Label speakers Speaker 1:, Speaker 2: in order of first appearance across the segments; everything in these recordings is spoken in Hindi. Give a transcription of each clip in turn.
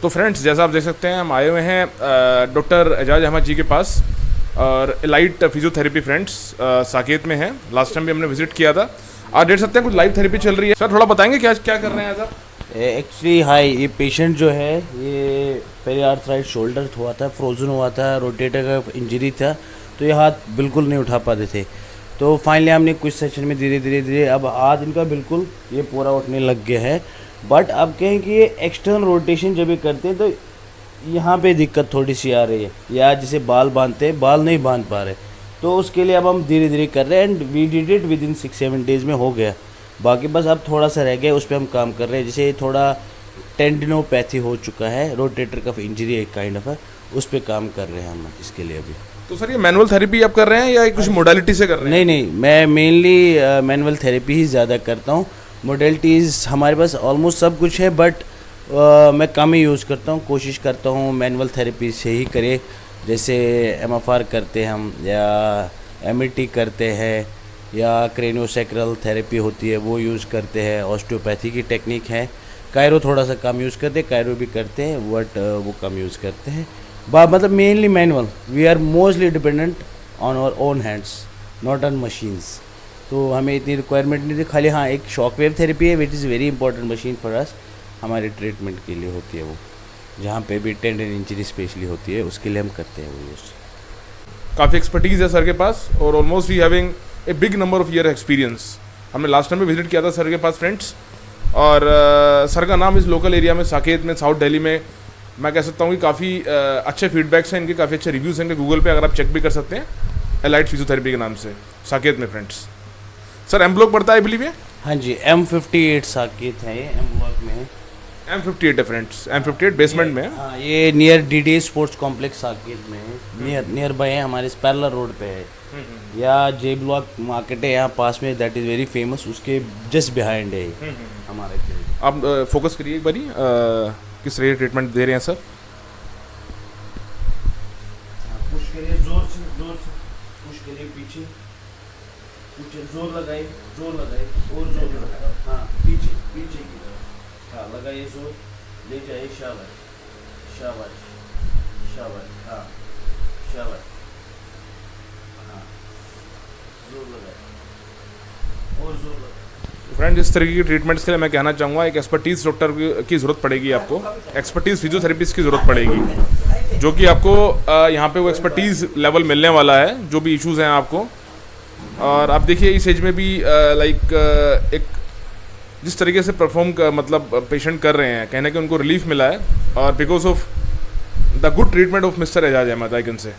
Speaker 1: तो फ्रेंड्स, जैसा आप देख सकते हैं, हम आए हुए हैं डॉक्टर एजाज अहमद जी के पास, और एलाइट फिजियोथेरेपी फ्रेंड्स साकेत में है। लास्ट टाइम भी हमने विजिट किया था। आप देख सकते हैं कुछ लाइव थेरेपी चल रही है। सर थोड़ा बताएंगे क्या क्या कर रहे हैं सर?
Speaker 2: एक्चुअली हाई, ये पेशेंट जो है ये पेरिआर्थराइट शोल्डर हुआ था, फ्रोजन हुआ था, रोटेटर का इंजरी था, तो ये हाथ बिल्कुल नहीं उठा पाते थे। तो फाइनली हमने कुछ सेशन में धीरे धीरे धीरे अब हाथ इनका बिल्कुल ये पूरा उठने लग गया है। बट अब कहें कि ये एक्सटर्नल रोटेशन जब ये करते हैं तो यहाँ पे दिक्कत थोड़ी सी आ रही है, या जैसे बाल बांधते हैं, बाल नहीं बांध पा रहे, तो उसके लिए अब हम धीरे धीरे कर रहे हैं। And we did it within 6-7 days में हो गया। बाकी बस अब थोड़ा सा रह गया, उस पर हम काम कर रहे हैं। जैसे थोड़ा टेंडिनोपैथी हो चुका है, रोटेटर कफ इंजरी एक काइंड ऑफ है, उस पर काम कर रहे हैं हम इसके लिए अभी।
Speaker 1: तो सर ये मैनुअल थेरेपी आप कर रहे हैं या कुछ मोडालिटी से कर रहे हैं?
Speaker 2: नहीं, मैं मेनली मैनुअल थेरेपी ही ज़्यादा करता हूँ। मोडेलिटीज़ हमारे पास ऑलमोस्ट सब कुछ है, बट मैं कम ही यूज़ करता हूँ। कोशिश करता हूँ मैनुअल थेरेपी से ही करे, जैसे MFR करते हैं हम, या MET करते हैं, या क्रेनियोसैक्रल थेरेपी होती है वो यूज़ करते हैं। ऑस्टियोपैथी की टेक्निक है। कायरो थोड़ा सा कम यूज़ करते हैं, कायरो भी करते हैं, बट वो कम यूज़ करते हैं। मतलब mainly manual. We are mostly dependent on our own hands, not on machines. तो हमें इतनी रिक्वायरमेंट नहीं थी। खाली हाँ, एक शॉक वेव थेरेपी है which is very important machine for us, हमारे ट्रीटमेंट के लिए होती है वो, जहाँ पे भी टेंडन इंजरी स्पेशली होती है उसके लिए हम करते हैं वो यूज़।
Speaker 1: काफ़ी एक्सपर्टीज़ है सर के पास, और almost he having a big number of year experience. हमने लास्ट टाइम भी विजिट किया था सर के पास फ्रेंड्स, और सर का नाम इस लोकल एरिया में, साकेत में, साउथ दिल्ली में, मैं कह सकता हूँ कि काफ़ी अच्छे फीडबैक्स हैं इनके, काफ़ी अच्छे रिव्यूज़ हैं इनके गूगल पे, अगर आप चेक भी कर सकते हैं, एलाइट फिजियोथेरेपी के नाम से साकेत में फ्रेंड्स। सर एम ब्लॉक पड़ता है बिलीव है?
Speaker 2: हाँ जी, M58 साकेत है, ये M ब्लॉक में है।
Speaker 1: M58 है फ्रेंड्स, M58 बेसमेंट में है।
Speaker 2: हाँ, ये near DD sports complex Saket में है, नियर बाय है, हमारे पैरेलल रोड पे है। या J ब्लॉक मार्केट है यहाँ पास में, दैट इज़ वेरी फेमस, उसके जस्ट बिहाइंड है हमारे क्लिनिक।
Speaker 1: आप फोकस करिए एक बारी, किस तरह ट्रीटमेंट दे रहे हैं सर?
Speaker 2: पुश करिए जोर से, पुश करिए, पीछे जोर लगाइए, और जोर लगाइए। हाँ, पीछे की तरफ, हाँ लगाइए जोर, ले जाइए, शाबाश, हाँ शाबाश, हाँ जोर लगाइए, और जोर लगाइए।
Speaker 1: फ्रेंड, इस तरीके की ट्रीटमेंट्स के लिए मैं कहना चाहूँगा एक एक्सपर्टीज़ डॉक्टर की ज़रूरत पड़ेगी आपको, एक्सपर्टीज़ फिजियोथेरेपिस्ट की ज़रूरत पड़ेगी, जो कि आपको यहाँ पे वो एक्सपर्टीज़ लेवल मिलने वाला है, जो भी इश्यूज़ हैं आपको। और आप देखिए इस एज में भी एक जिस तरीके से परफॉर्म मतलब पेशेंट कर रहे हैं, कहने के उनको रिलीफ मिला है, और because of the good treatment of mister Ejaz Ahmad, I can say.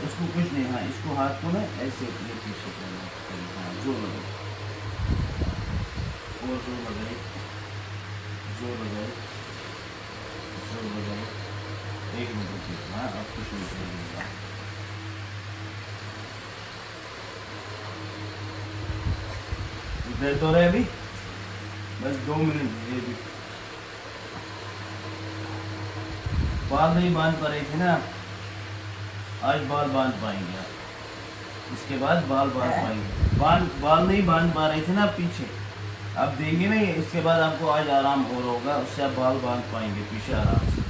Speaker 2: इसको कुछ नहीं, हाँ इसको हाथ को ना ऐसे ये पीछे करना, हाँ जोर लगाए, और जोर लगाए, एक मिनट रुकिए, हाँ अब कुछ नहीं करेंगे। दर्द हो रहा है अभी? बस 2 मिनट। ये भी बाल नहीं बांध पा रहे थे ना, आज बाल बांध पाएंगे आप, इसके बाद बाल बांध पाएंगे। बाल नहीं बांध पा रहे थे ना पीछे, आप देंगे नहीं, इसके बाद आपको आज आराम और होगा, उससे आप बाल बांध पाएंगे पीछे आराम से।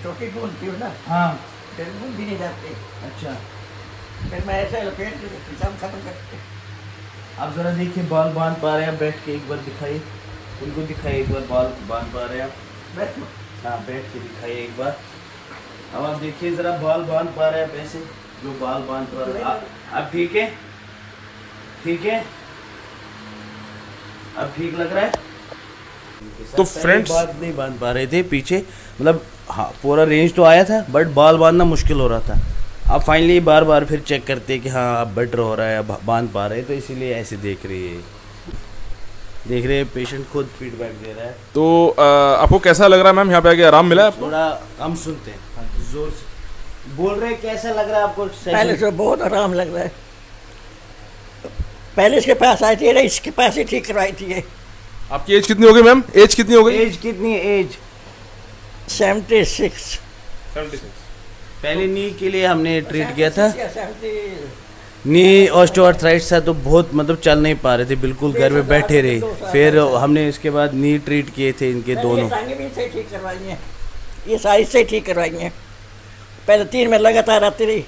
Speaker 3: चौकी बोलती हूँ ना,
Speaker 2: हाँ
Speaker 3: टेलीफोन भी नहीं जाते,
Speaker 2: अच्छा,
Speaker 3: फिर मैं ऐसे लोकेट खत्म करते।
Speaker 2: आप ज़रा देखिए बाल बांध पा रहे हैं, बैठ के एक बार दिखाइए, उनको दिखाइए एक बार बाल बांध पा रहे हैं आप,
Speaker 3: बैठ
Speaker 2: हाँ बैठ के दिखाइए एक बार। अब आप देखिए ज़रा बाल बांध पा रहे हैं आप ऐसे, जो बाल बांध पा रहे हैं अब ठीक है, अब ठीक लग रहा है।
Speaker 1: तो फ्रेंड्स,
Speaker 2: बाल नहीं बांध पा रहे थे पीछे, मतलब हाँ पूरा रेंज तो आया था, बट बाल बांधना मुश्किल हो रहा था। अब फाइनली बार बार फिर चेक करते हैं कि हाँ अब बेटर हो रहा है, अब बांध पा रहे हैं, तो इसीलिए ऐसे देख रहे हैं पेशेंट खुद फीडबैक दे रहा है।
Speaker 1: तो आपको कैसा लग रहा है मैम, यहाँ पे आके आराम मिला है आपको?
Speaker 2: थोड़ा कम सुनते हैं, हाँ, जोर से बोल रहे हैं, कैसा लग रहा है आपको?
Speaker 3: पहले तो बहुत आराम लग रहा है, पहले इसके पास आई थी ना, इसके पास ही ठीक करवाई थी ये,
Speaker 1: आपकी एज कितनी हो गई मैम? एज कितनी हो गई?
Speaker 2: एज कितनी है? एज
Speaker 3: 76।
Speaker 1: 76।
Speaker 2: पहले नी के लिए हमने ट्रीट किया था।
Speaker 3: 70।
Speaker 2: नी ऑस्टियोआर्थराइटिस था, तो बहुत मतलब चल नहीं पा रहे थे, बिल्कुल घर में बैठे रहे। फिर हमने इसके बाद नी ट्रीट किए थे इनके दोनों।
Speaker 3: टांगे भी से ठीक करवाई हैं, ये साइज से ठीक करवाई हैं। पहले 3 में लगातार आती रही।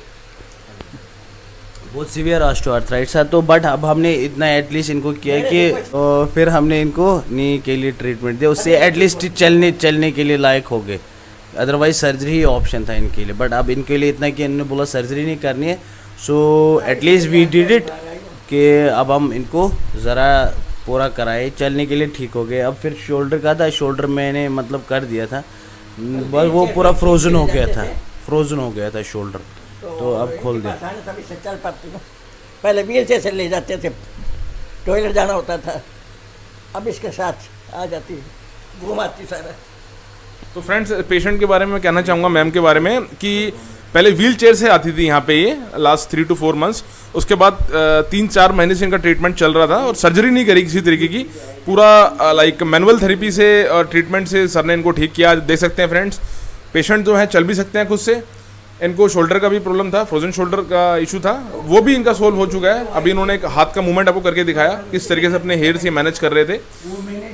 Speaker 2: बहुत सीवियर ऑस्टियोआर्थराइटिस था, तो बट अब हमने इतना एटलीस्ट इनको किया कि फिर हमने इनको नी के लिए ट्रीटमेंट दिया, उससे एटलीस्ट चलने के लिए लायक हो गए। अदरवाइज सर्जरी ही ऑप्शन था इनके लिए, बट अब इनके लिए इतना कि इन्होंने बोला सर्जरी नहीं करनी है, so at least we did it कि अब हम इनको ज़रा पूरा कराए, चलने के लिए ठीक हो गए। अब फिर शोल्डर का था, शोल्डर मैंने मतलब कर दिया था, बस वो पूरा फ्रोज़न हो गया था शोल्डर, तो अब खोल दिया।
Speaker 3: तभी से चल पाती हूँ। पहले व्हीलचेयर से ले जाते थे, टॉयलेट जाना होता था, अब इसके साथ आ जाती, घुमाती सारा।
Speaker 1: तो फ्रेंड्स, पेशेंट के बारे में कहना चाहूँगा मैम के बारे में कि पहले व्हील चेयर से आती थी यहाँ पे ये लास्ट 3 to 4 months। उसके बाद 3-4 महीने से इनका ट्रीटमेंट चल रहा था और सर्जरी नहीं करी किसी तरीके की, पूरा लाइक मैनुअल थेरेपी से और ट्रीटमेंट से सर ने इनको ठीक किया। देख सकते हैं फ्रेंड्स, पेशेंट जो है चल भी सकते हैं खुद से। इनको शोल्डर का भी प्रॉब्लम था, फ्रोजन शोल्डर का इशू था, वो भी इनका सोल्व हो चुका है। अभी इन्होंने एक हाथ का मूवमेंट आपको करके दिखाया किस तरीके से अपने हेयर से मैनेज कर रहे थे।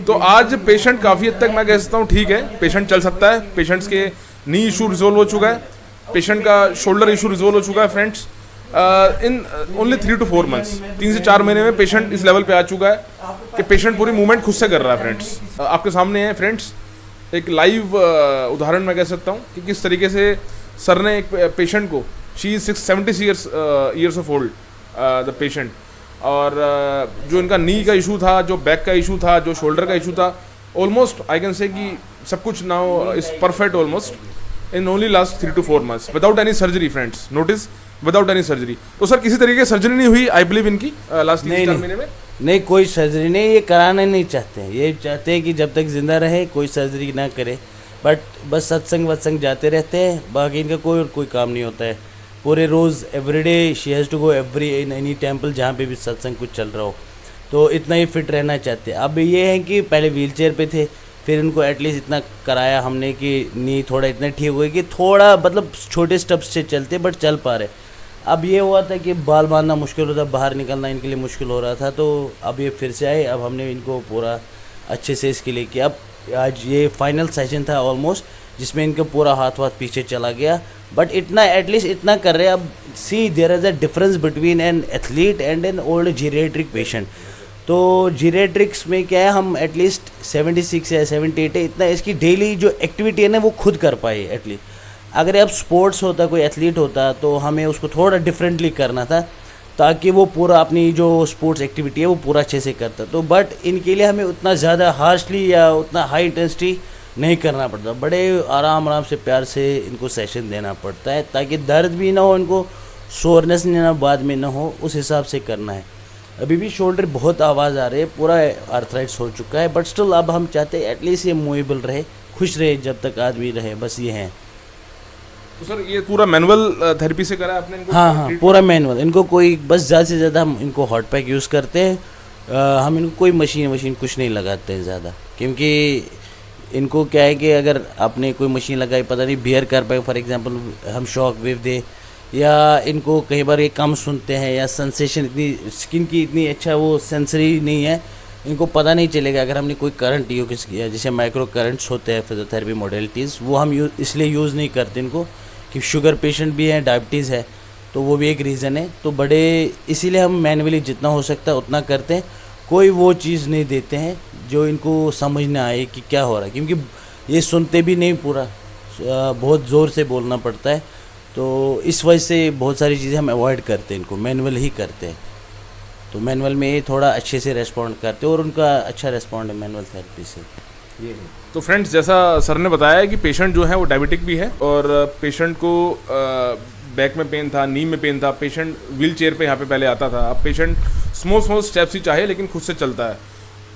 Speaker 1: तो आज पेशेंट काफ़ी हद तक मैं कह सकता हूँ ठीक है, पेशेंट चल सकता है। पेशेंट्स के नी इशू रिजोल्व हो चुका है, पेशेंट का शोल्डर इशू रिजोल्व हो चुका है friends. In only 3 to 4 months, 3 से 4 महीने में पेशेंट इस लेवल पे आ चुका है कि पेशेंट पूरी मूवमेंट खुद से कर रहा है फ्रेंड्स। आपके सामने है फ्रेंड्स एक लाइव उदाहरण मैं कह सकता हूँ कि किस तरीके से सर ने एक पेशेंट को, she is 70 years of old the patient, और जो इनका नी का इशू था, जो बैक का इशू था, जो शोल्डर का इशू था, ऑलमोस्ट आई कैन से कि सब कुछ now is perfect almost in only last 3 to 4 months without any surgery friends. Notice, without any surgery. तो सर किसी तरीके की सर्जरी नहीं हुई आई बिलीव इनकी लास्ट 3-4 महीने में?
Speaker 2: नहीं, कोई सर्जरी नहीं, ये कराना नहीं चाहते हैं। ये चाहते हैं कि जब तक जिंदा रहे कोई सर्जरी ना करे, बट बस सत्संग जाते रहते हैं, बाकी इनका कोई काम नहीं होता है। पूरे रोज़ everyday she has to go in any temple जहाँ पे भी सत्संग कुछ चल रहा हो, तो इतना ही फिट रहना चाहते हैं। अब ये है कि पहले व्हील चेयर पे थे, फिर इनको एटलीस्ट इतना कराया हमने कि नी थोड़ा इतना ठीक हो गई कि थोड़ा मतलब छोटे स्टेप्स से चलते बट चल पा रहे। अब ये हुआ था कि बाल बांधना मुश्किल होता, बाहर निकलना इनके लिए मुश्किल हो रहा था, तो अब ये फिर से आए। अब हमने इनको पूरा अच्छे से इसके लिए किया। अब आज ये फाइनल सेशन था ऑलमोस्ट, जिसमें इनका पूरा हाथ पीछे चला गया, बट इतना एटलीस्ट इतना कर रहे हैं। अब see there is a difference between an athlete and an old geriatric patient. तो जीरियाट्रिक्स में क्या है, हम एटलीस्ट 76 है 78 है, इतना इसकी डेली जो एक्टिविटी है ना वो खुद कर पाए एटलीस्ट। अगर अब स्पोर्ट्स होता, कोई एथलीट होता, तो हमें उसको थोड़ा डिफरेंटली करना था ताकि वो पूरा अपनी जो स्पोर्ट्स एक्टिविटी है वो पूरा अच्छे से करता। तो बट इनके लिए हमें उतना ज़्यादा हार्शली या उतना हाई इंटेंसिटी नहीं करना पड़ता, बड़े आराम से प्यार से इनको सेशन देना पड़ता है ताकि दर्द भी ना हो, इनको सोरनेस ना बाद में ना हो, उस हिसाब से करना है। अभी भी शोल्डर बहुत आवाज़ आ रही है, पूरा आर्थराइटिस हो चुका है, बट स्टिल अब हम चाहते हैं एटलीस्ट ये मूवेबल रहे, खुश रहे जब तक आदमी रहे, बस ये हैं।
Speaker 1: तो सर ये पूरा मैनुअल थेरेपी से करा आपने इनको?
Speaker 2: हाँ, पूरा मैनुअल। इनको कोई बस ज़्यादा से ज़्यादा हम इनको हॉट पैक यूज़ करते हैं, हम इनको कोई मशीन कुछ नहीं लगाते हैं ज़्यादा, क्योंकि इनको क्या है कि अगर आपने कोई मशीन लगाई पता नहीं बियर कर पाए, फॉर एग्जांपल हम शॉक वेव दे, या इनको कई बार ये कम सुनते हैं, या सेंसेशन इतनी स्किन की इतनी अच्छा वो सेंसरी नहीं है, इनको पता नहीं चलेगा अगर हमने कोई करंट यूज़ किया, जैसे माइक्रो करंट्स होते हैं फिजियोथेरेपी मॉडलिटीज़, वो हम इसलिए यूज़ नहीं करते इनको कि शुगर पेशेंट भी हैं, डायबिटीज़ है, तो वो भी एक रीज़न है। तो बड़े इसीलिए हम मैनुअली जितना हो सकता है उतना करते हैं, कोई वो चीज़ नहीं देते हैं जो इनको समझ ना आए कि क्या हो रहा है, क्योंकि ये सुनते भी नहीं पूरा, बहुत ज़ोर से बोलना पड़ता है, तो इस वजह से बहुत सारी चीज़ें हम अवॉइड करते हैं, इनको मैनुअल ही करते हैं। तो मैनुअल में ये थोड़ा अच्छे से रेस्पॉन्ड करते हैं और उनका अच्छा रेस्पॉन्ड है मैनुअल थेरेपी से। ये
Speaker 1: तो फ्रेंड्स, जैसा सर ने बताया कि पेशेंट जो है वो डायबिटिक भी है, और पेशेंट को बैक में पेन था, नी में पेन था, पेशेंट व्हील चेयर पे यहाँ पे पहले आता था, अब पेशेंट स्मॉल स्टेप्स ही चाहे लेकिन खुद से चलता है।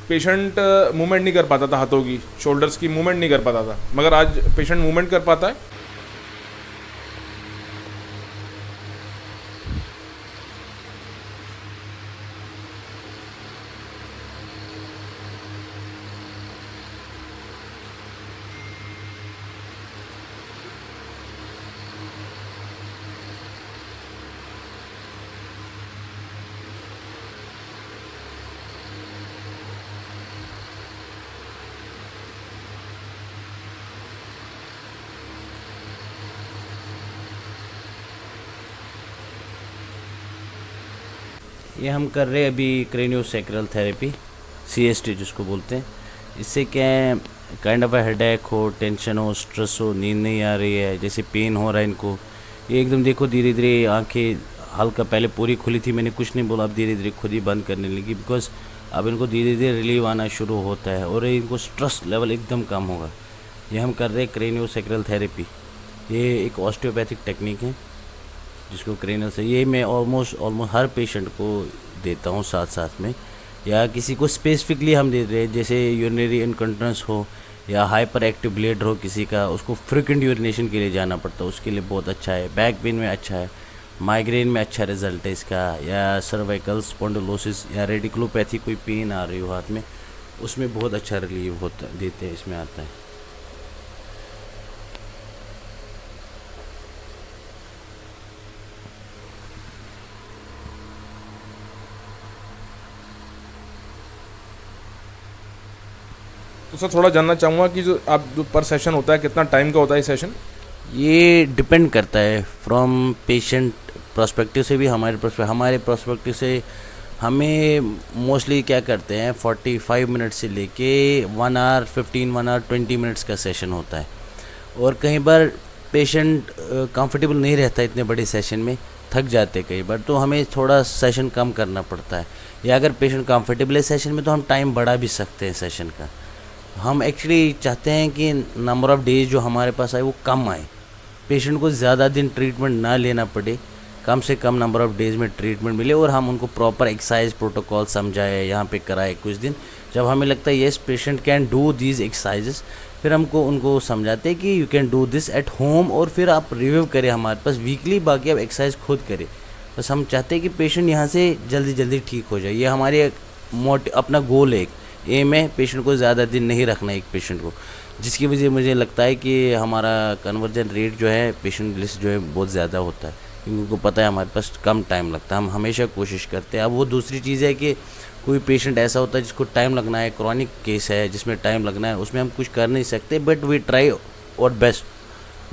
Speaker 1: पेशेंट मूवमेंट नहीं कर पाता था, हाथों की शोल्डर्स की मूवमेंट नहीं कर पाता था, मगर आज पेशेंट मूवमेंट कर पाता है।
Speaker 2: ये हम कर रहे हैं अभी क्रेनियोसैक्रल थेरेपी, CST जिसको बोलते हैं। इससे क्या है, काइंड ऑफ हेडेक हो, टेंशन हो, स्ट्रेस हो, नींद नहीं आ रही है, जैसे पेन हो रहा है इनको, ये एकदम देखो धीरे धीरे आंखें हल्का पहले पूरी खुली थी, मैंने कुछ नहीं बोला, अब धीरे धीरे खुद ही बंद करने लगी, बिकॉज अब इनको धीरे धीरे रिलीव आना शुरू होता है और इनको स्ट्रेस लेवल एकदम कम होगा। ये हम कर रहे हैं क्रेनियोसैक्रल थेरेपी। ये एक ऑस्टियोपैथिक टेक्निक है जिसको क्रेनियल से, ये मैं ऑलमोस्ट हर पेशेंट को देता हूँ साथ साथ में, या किसी को स्पेसिफिकली हम दे रहे हैं, जैसे यूरिनरी इनकंटिनेंस हो या हाइपर एक्टिव ब्लेड हो किसी का, उसको फ्रिक्वेंट यूरिनेशन के लिए जाना पड़ता है, उसके लिए बहुत अच्छा है। बैक पेन में अच्छा है, माइग्रेन में अच्छा रिजल्ट है इसका, या सर्वाइकल स्पॉन्डिलोसिस या रेडिकुलोपैथी कोई पेन आ रही हो हाथ में, उसमें बहुत अच्छा रिलीव होता देते हैं, इसमें आता है।
Speaker 1: तो सर थोड़ा जानना चाहूँगा कि जो पर सेशन होता है कितना टाइम का होता है सेशन?
Speaker 2: ये डिपेंड करता है फ्रॉम पेशेंट पर्सपेक्टिव से भी, हमारे पर्सपेक्टिव से हमें मोस्टली क्या करते हैं 45 मिनट से लेके 1 आवर 1 आवर 20 मिनट्स का सेशन होता है। और कई बार पेशेंट कंफर्टेबल नहीं रहता इतने बड़े सेशन में, थक जाते कई बार, तो हमें थोड़ा सेशन कम करना पड़ता है। या अगर पेशेंट कंफर्टेबल है सेशन में तो हम टाइम बढ़ा भी सकते हैं सेशन का। हम एक्चुअली चाहते हैं कि नंबर ऑफ़ डेज जो हमारे पास आए वो कम आए, पेशेंट को ज़्यादा दिन ट्रीटमेंट ना लेना पड़े, कम से कम नंबर ऑफ़ डेज़ में ट्रीटमेंट मिले, और हम उनको प्रॉपर एक्सरसाइज प्रोटोकॉल समझाए, यहाँ पे कराए कुछ दिन। जब हमें लगता है yes patient can do these exercises, फिर हमको उनको समझाते हैं कि you can do this at home, और फिर आप रिव्यू करें हमारे पास वीकली, बाकी आप एक्सरसाइज खुद करें। बस हम चाहते हैं कि पेशेंट यहाँ से जल्दी जल्दी ठीक हो जाए, ये हमारे अपना गोल है, एक एम है, पेशेंट को ज़्यादा दिन नहीं रखना एक पेशेंट को, जिसकी वजह मुझे लगता है कि हमारा कन्वर्जन रेट जो है पेशेंट लिस्ट जो है बहुत ज़्यादा होता है, क्योंकि उनको पता है हमारे पास कम टाइम लगता है, हम हमेशा कोशिश करते हैं। अब वो दूसरी चीज़ है कि कोई पेशेंट ऐसा होता है जिसको टाइम लगना है, क्रॉनिक केस है जिसमें टाइम लगना है, उसमें हम कुछ कर नहीं सकते, but we try our best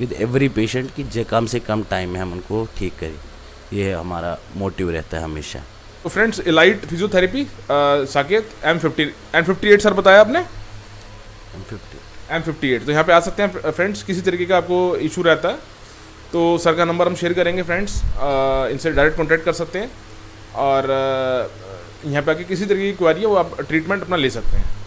Speaker 2: with every patient कि कम से कम टाइम में हम उनको ठीक करें। ये हमारा मोटिव रहता है हमेशा।
Speaker 1: तो friends, elite physiotherapy Saket M58 sir बताया आपने, M58, तो यहाँ पे आ सकते हैं फ्रेंड्स। किसी तरीके का आपको इशू रहता है तो सर का नंबर हम शेयर करेंगे फ्रेंड्स, इनसे डायरेक्ट कॉन्टैक्ट कर सकते हैं, और यहाँ पे आके किसी तरीके की क्वेरी है वो आप ट्रीटमेंट अपना ले सकते हैं।